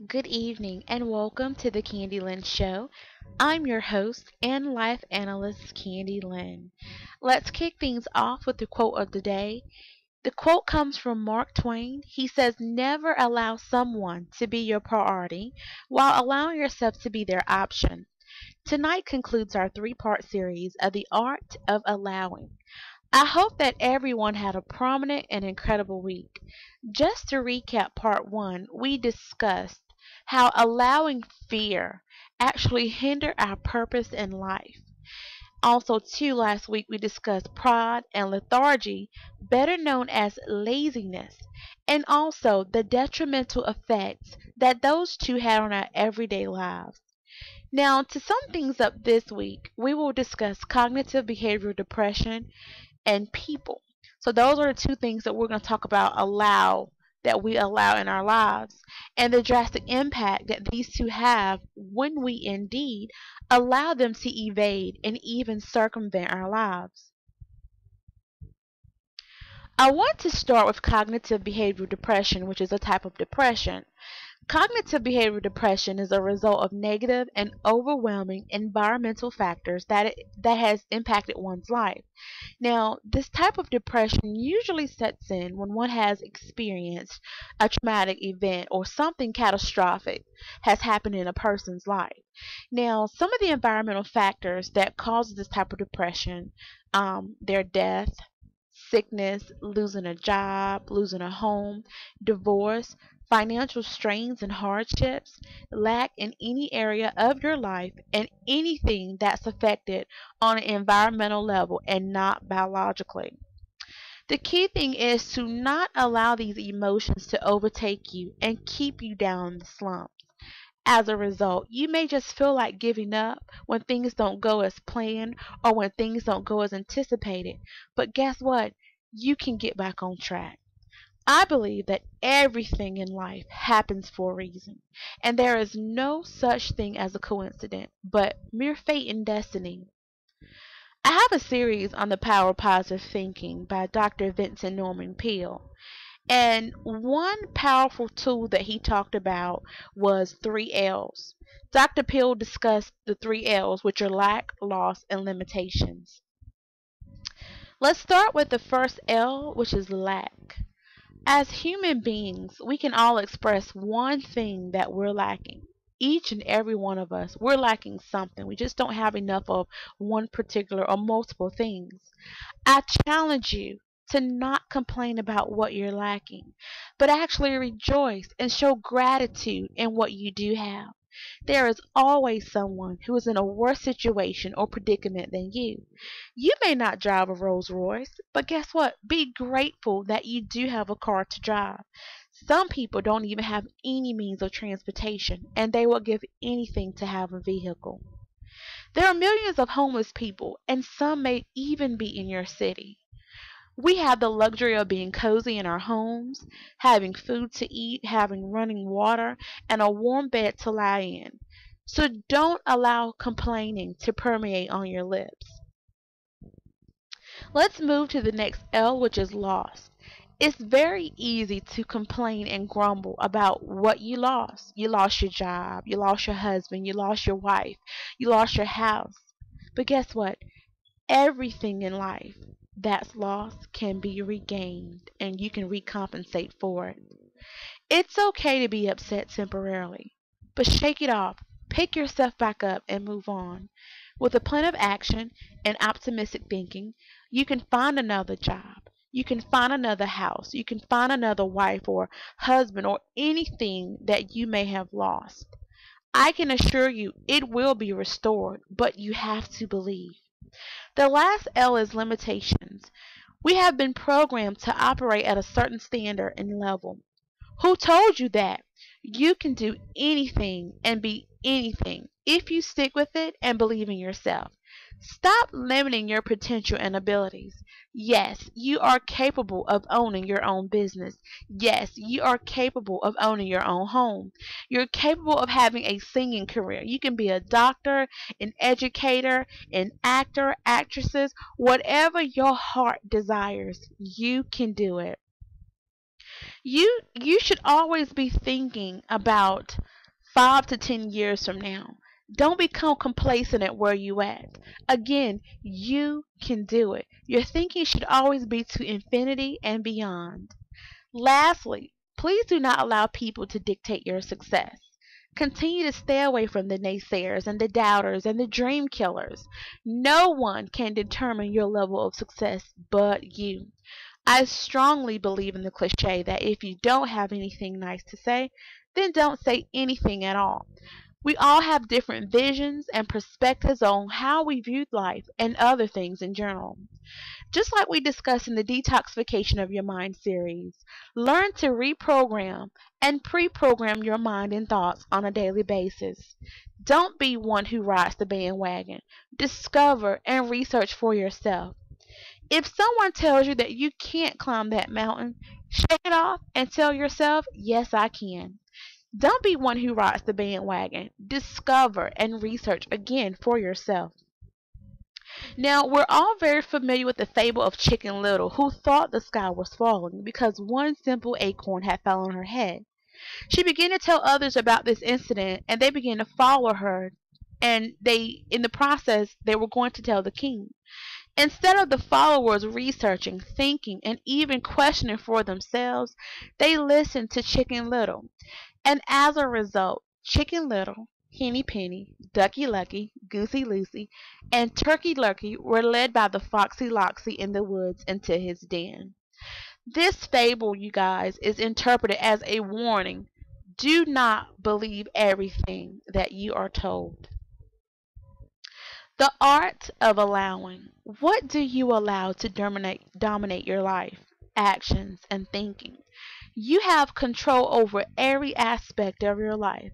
good evening, and welcome to the Candy Lynn Show. I'm your host and life analyst, Candy Lynn. Let's kick things off with the quote of the day. The quote comes from Mark Twain. He says, "Never allow someone to be your priority while allowing yourself to be their option." Tonight concludes our three-part series of the art of allowing. I hope that everyone had a prominent and incredible week. Just to recap part one, we discussed how allowing fear actually hinder our purpose in life. Also, too, last week we discussed pride and lethargy, better known as laziness, and also the detrimental effects that those two had on our everyday lives. Now, to sum things up this week, we will discuss cognitive behavioral depression and people. So those are the two things that we're going to talk about that we allow in our lives and the drastic impact that these two have when we indeed allow them to evade and even circumvent our lives. I want to start with cognitive behavioral depression, which is a type of depression. Cognitive behavioral depression is a result of negative and overwhelming environmental factors that has impacted one's life. Now, this type of depression usually sets in when one has experienced a traumatic event or something catastrophic has happened in a person's life. Now, some of the environmental factors that cause this type of depression, their death, sickness, losing a job, losing a home, divorce, financial strains and hardships, lack in any area of your life, and anything that's affected on an environmental level and not biologically. The key thing is to not allow these emotions to overtake you and keep you down in the slump. As a result, you may just feel like giving up when things don't go as planned or when things don't go as anticipated. But guess what? You can get back on track. I believe that everything in life happens for a reason, and there is no such thing as a coincidence, but mere fate and destiny. I have a series on the power of positive thinking by Dr. Vincent Norman Peale. And one powerful tool that he talked about was 3 L's. Dr. Peale discussed the 3 L's, which are lack, loss, and limitations. Let's start with the first L, which is lack. As human beings, we can all express one thing that we're lacking. Each and every one of us, we're lacking something. We just don't have enough of one particular or multiple things. I challenge you to not complain about what you're lacking, but actually rejoice and show gratitude in what you do have. There is always someone who is in a worse situation or predicament than you. You may not drive a Rolls Royce, but guess what? Be grateful that you do have a car to drive. Some people don't even have any means of transportation, and they will give anything to have a vehicle. There are millions of homeless people, and some may even be in your city. We have the luxury of being cozy in our homes, having food to eat, having running water, and a warm bed to lie in. So don't allow complaining to permeate on your lips. Let's move to the next L, which is loss. It's very easy to complain and grumble about what you lost. You lost your job, you lost your husband, you lost your wife, you lost your house. But guess what? Everything in life that's lost can be regained and you can recompensate for it. It's okay to be upset temporarily, but shake it off, pick yourself back up, and move on. With a plan of action and optimistic thinking, you can find another job. You can find another house. You can find another wife or husband or anything that you may have lost. I can assure you it will be restored, but you have to believe. The last L is limitations. We have been programmed to operate at a certain standard and level. Who told you that? You can do anything and be anything if you stick with it and believe in yourself. Stop limiting your potential and abilities. Yes, you are capable of owning your own business. Yes, you are capable of owning your own home. You're capable of having a singing career. You can be a doctor, an educator, an actor, actresses, whatever your heart desires, you can do it. You should always be thinking about 5 to 10 years from now. Don't become complacent at where you at. Again, you can do it. Your thinking should always be to infinity and beyond. Lastly, please do not allow people to dictate your success. Continue to stay away from the naysayers and the doubters and the dream killers. No one can determine your level of success but you. I strongly believe in the cliche that if you don't have anything nice to say, then don't say anything at all. We all have different visions and perspectives on how we view life and other things in general. Just like we discussed in the Detoxification of Your Mind series, learn to reprogram and pre-program your mind and thoughts on a daily basis. Don't be one who rides the bandwagon. Discover and research for yourself. If someone tells you that you can't climb that mountain, shake it off and tell yourself, yes, I can. Don't be one who rides the bandwagon. Discover and research again for yourself. Now, we're all very familiar with the fable of Chicken Little, who thought the sky was falling because one simple acorn had fell on her head. She began to tell others about this incident, and they began to follow her, and in the process, they were going to tell the king. Instead of the followers researching, thinking, and even questioning for themselves, they listened to Chicken Little. And as a result, Chicken Little, Henny Penny, Ducky Lucky, Goosey Lucy, and Turkey Lurkey were led by the Foxy Loxy in the woods into his den. This fable, you guys, is interpreted as a warning. Do not believe everything that you are told. The art of allowing. What do you allow to dominate your life, actions, and thinking? You have control over every aspect of your life.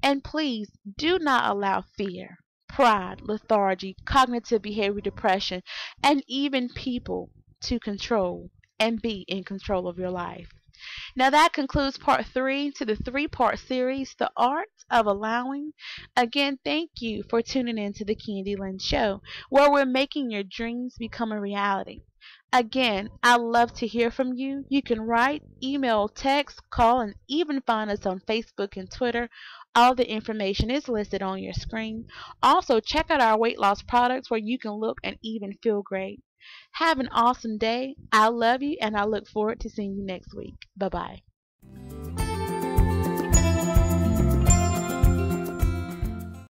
And please do not allow fear, pride, lethargy, cognitive behavior depression, and even people to control and be in control of your life. Now that concludes part 3 to the 3-part series, The Art of Allowing. Again, thank you for tuning in to the Candy Lynn Show, where we're making your dreams become a reality. Again, I love to hear from you. You can write, email, text, call, and even find us on Facebook and Twitter. All the information is listed on your screen. Also, check out our weight loss products where you can look and even feel great. Have an awesome day. I love you, and I look forward to seeing you next week. Bye-bye.